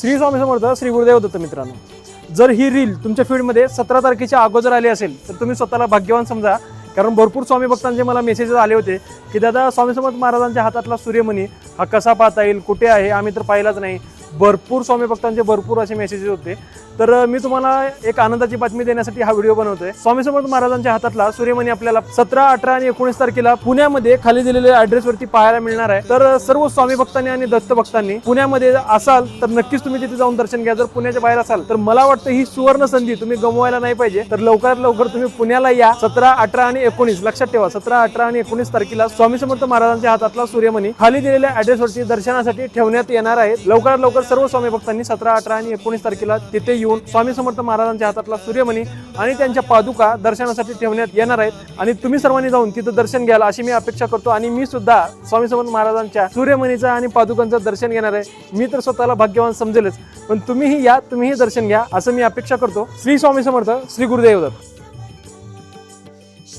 श्री स्वामी समर्थ, श्री गुरुदेव दत्त. मित्रांनो, जर ही रील तुमच्या फीडमध्ये 17 तारखेच्या अगोदर आली असेल तर तुम्ही स्वतःला भाग्यवान समजा. कारण भरपूर स्वामी भक्तांचे मला मेसेजेस आले होते की दादा, स्वामी समर्थ महाराजांच्या हातातला सूर्यमणी हा कसा पाहता येईल, कुठे आहे, आम्ही तर पाहिलाच नाही. भरपूर स्वामी भक्तांचे भरपूर असे मेसेजेस होते. तर मी तुम्हाला एक आनंदाची बातमी देण्यासाठी हा व्हिडिओ बनवतोय. स्वामी समर्थ महाराजांच्या हातातला सूर्यमणी आपल्याला 17, 18 आणि 19 तारखेला पुण्यामध्ये खाली दिलेल्या ऍड्रेसवरती पाहायला मिळणार आहे. तर सर्व स्वामी भक्तांनी आणि दत्त भक्तांनी पुण्यामध्ये असाल तर नक्कीच तुम्ही तिथे जाऊन दर्शन घ्या. जर पुण्याच्या बाहेर असाल तर मला वाटतं ही सुवर्ण संधी तुम्ही गमवायला नाही पाहिजे. तर लवकरात लवकर तुम्ही पुण्याला या. 17, 18 आणि 19 लक्षात ठेवा. 17, 18 आणि 19 तारखेला स्वामी समर्थ महाराजांच्या हातातला सूर्यमणी खाली दिलेल्या ऍड्रेसवरती दर्शनासाठी ठेवण्यात येणार आहे. लवकरात लवकर सर्व स्वामी भक्तांनी 17, 18 आणि 19 तारखेला तिथे येऊन स्वामी समर्थ महाराजांच्या हातातला सूर्यमणी आणि त्यांच्या पादुका दर्शनासाठी ठेवण्यात येणार आहेत. आणि तुम्ही सर्वांनी जाऊन तिथं दर्शन घ्याल अशी मी अपेक्षा करतो. आणि मी सुद्धा स्वामी समर्थ महाराजांच्या सूर्यमणीचं आणि पादुकांचं दर्शन घेणार आहे. मी तर स्वतःला भाग्यवान समजेलच, पण तुम्हीही या, तुम्हीही दर्शन घ्या असं मी अपेक्षा करतो. श्री स्वामी समर्थ, श्री गुरुदेव दत्त.